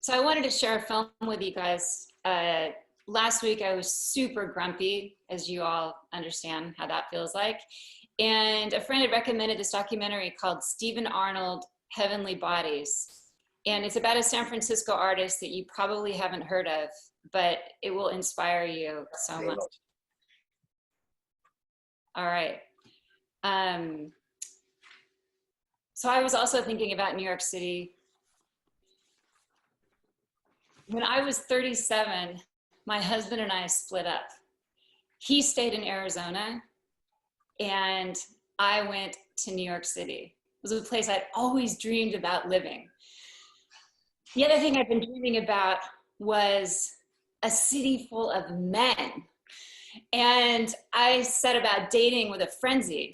So I wanted to share a film with you guys. Last week I was super grumpy, as you all understand how that feels like. And a friend had recommended this documentary called Stephen Arnold, Heavenly Bodies. And it's about a San Francisco artist that you probably haven't heard of, but it will inspire you so much. All right. So I was also thinking about New York City. When I was 37, my husband and I split up. He stayed in Arizona and I went to New York City. It was a place I'd always dreamed about living. The other thing I've been dreaming about was a city full of men. And I set about dating with a frenzy,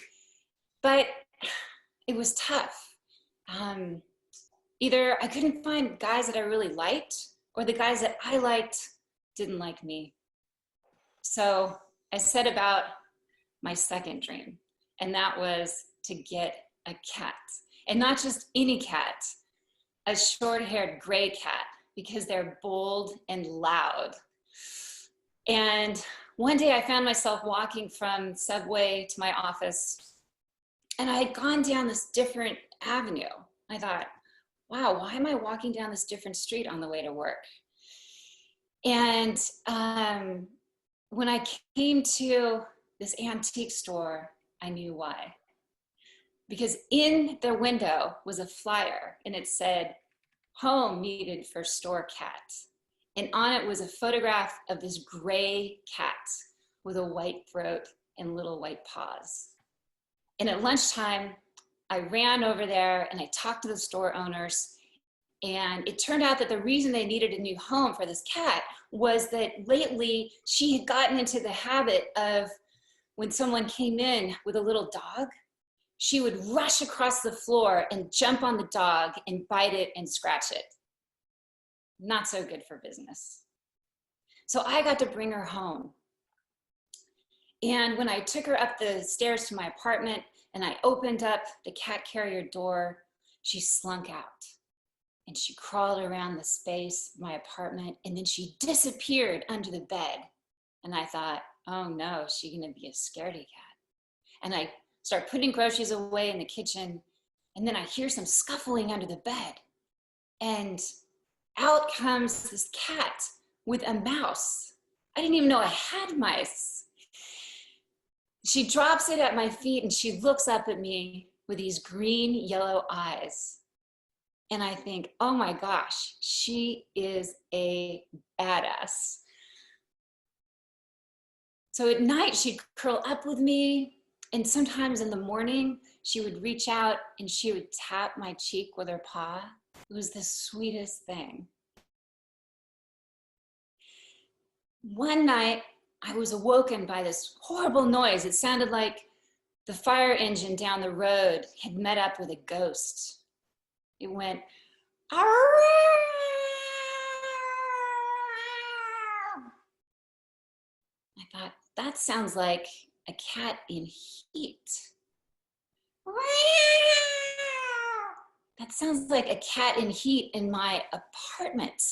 but it was tough. Either I couldn't find guys that I really liked, or the guys that I liked didn't like me. So I set about my second dream, and that was to get a cat. And not just any cat, a short-haired gray cat, because they're bold and loud. And one day I found myself walking from Subway to my office, and I had gone down this different avenue. I thought, wow, why am I walking down this different street on the way to work? And when I came to this antique store, I knew why. Because in their window was a flyer, and it said, "Home needed for store cat." And on it was a photograph of this gray cat with a white throat and little white paws. And at lunchtime, I ran over there and I talked to the store owners. And it turned out that the reason they needed a new home for this cat was that lately she had gotten into the habit of, when someone came in with a little dog, she would rush across the floor and jump on the dog and bite it and scratch it. Not so good for business. So I got to bring her home. And when I took her up the stairs to my apartment and I opened up the cat carrier door, she slunk out. And she crawled around the space of my apartment, and then she disappeared under the bed. And I thought, oh no, is she gonna be a scaredy cat? And I start putting groceries away in the kitchen, and then I hear some scuffling under the bed. And out comes this cat with a mouse. I didn't even know I had mice. She drops it at my feet and she looks up at me with these green yellow eyes. And I think, oh my gosh, she is a badass. So at night, she'd curl up with me. And sometimes in the morning, she would reach out and she would tap my cheek with her paw. It was the sweetest thing. One night, I was awoken by this horrible noise. It sounded like the fire engine down the road had met up with a ghost. It went, "Arrgh!" I thought, that sounds like a cat in heat. That sounds like a cat in heat in my apartment.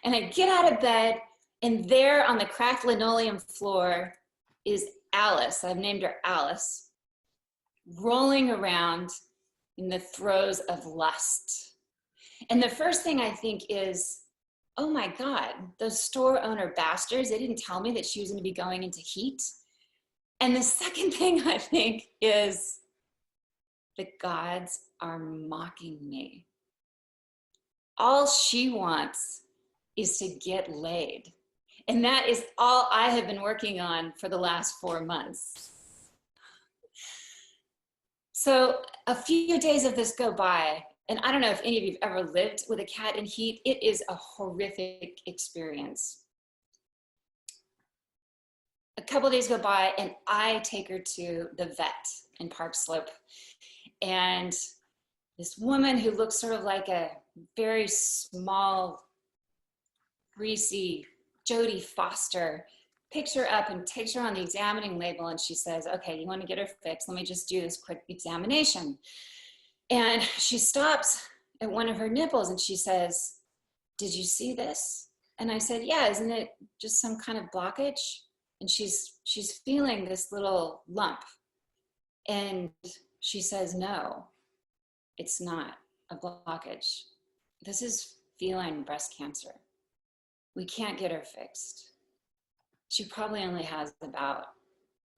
And I get out of bed, and there on the cracked linoleum floor is Alice. I've named her Alice, rolling around in the throes of lust. And the first thing I think is, oh my God, those store owner bastards, they didn't tell me that she was going to be going into heat. And the second thing I think is, the gods are mocking me. All she wants is to get laid. And that is all I have been working on for the last 4 months. So a few days of this go by, and I don't know if any of you have ever lived with a cat in heat. It is a horrific experience. A couple days go by and I take her to the vet in Park Slope. And this woman who looks sort of like a very small, greasy Jodie Foster picks her up and takes her on the examining label, and she says, okay, you want to get her fixed? Let me just do this quick examination. And she stops at one of her nipples and she says, did you see this? And I said, yeah, isn't it just some kind of blockage? And she's feeling this little lump. And she says, no, it's not a blockage. This is feline breast cancer. We can't get her fixed. She probably only has about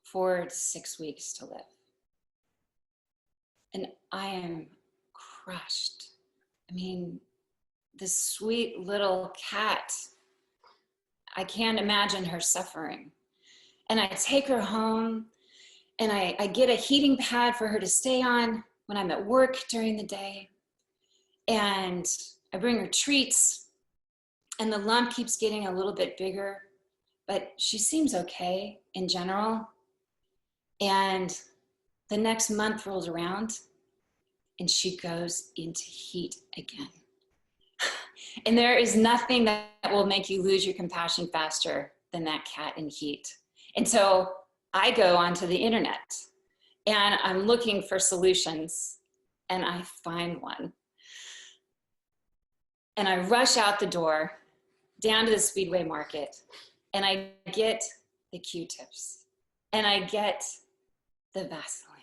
4 to 6 weeks to live. And I am crushed. I mean, this sweet little cat, I can't imagine her suffering. And I take her home and I get a heating pad for her to stay on when I'm at work during the day. And I bring her treats, and the lump keeps getting a little bit bigger, but she seems okay in general. And the next month rolls around and she goes into heat again. And there is nothing that will make you lose your compassion faster than that cat in heat. And so I go onto the internet and I'm looking for solutions, and I find one. And I rush out the door down to the Speedway Market, and I get the Q-tips and I get the Vaseline.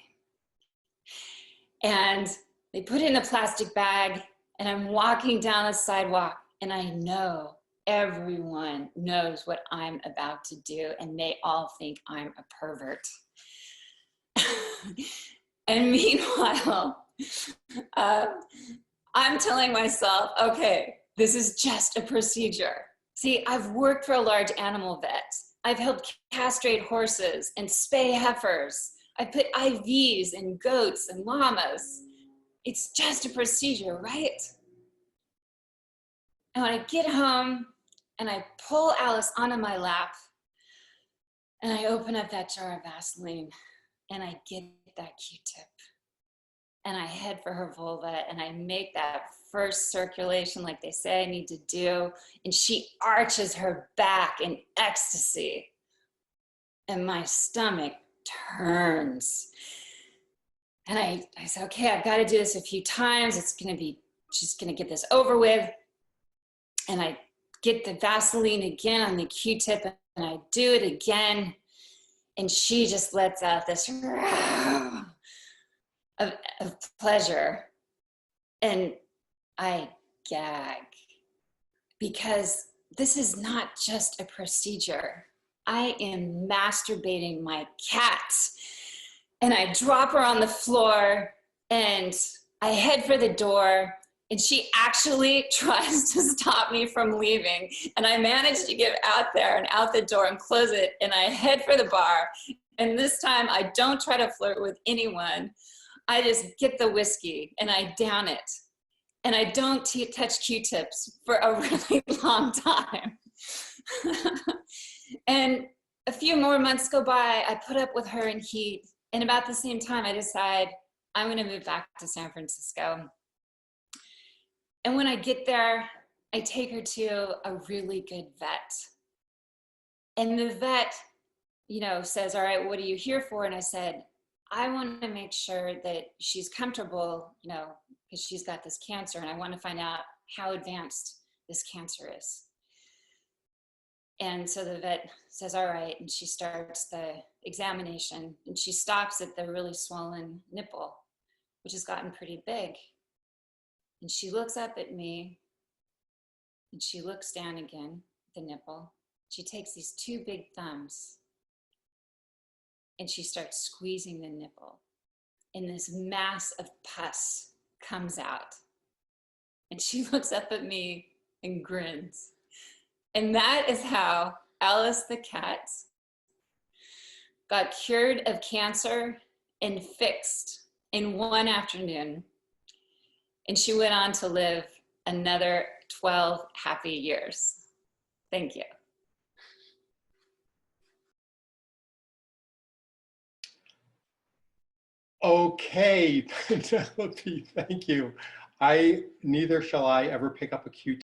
And they put it in a plastic bag, and I'm walking down the sidewalk, and I know everyone knows what I'm about to do, and they all think I'm a pervert. And meanwhile, I'm telling myself, okay, this is just a procedure. See, I've worked for a large animal vet. I've helped castrate horses and spay heifers. I put IVs in goats and llamas. It's just a procedure, right? And when I get home and I pull Alice onto my lap and I open up that jar of Vaseline and I get that Q-tip and I head for her vulva and I make that first circulation like they say I need to do, and she arches her back in ecstasy and my stomach turns. And I said, okay, I've got to do this a few times. She's going to get this over with. And I get the Vaseline again on the Q-tip and I do it again. And she just lets out this of pleasure. And I gag, because this is not just a procedure. I am masturbating my cat. And I drop her on the floor and I head for the door, and she actually tries to stop me from leaving. And I manage to get out there and out the door and close it, and I head for the bar. And this time I don't try to flirt with anyone. I just get the whiskey and I down it. And I don't touch Q-tips for a really long time. And a few more months go by, I put up with her in heat. And about the same time, I decide I'm going to move back to San Francisco. And when I get there, I take her to a really good vet. And the vet, says, all right, what are you here for? And I said, I want to make sure that she's comfortable, because she's got this cancer, and I want to find out how advanced this cancer is. And so the vet says, all right, and she starts the examination, and she stops at the really swollen nipple, which has gotten pretty big. And she looks up at me, and she looks down again at the nipple. She takes these 2 big thumbs, and she starts squeezing the nipple. And this mass of pus comes out. And she looks up at me and grins. And that is how Alice the cat got cured of cancer and fixed in one afternoon. And she went on to live another 12 happy years. Thank you. Okay, Penelope, thank you. Neither shall I ever pick up a Q-tip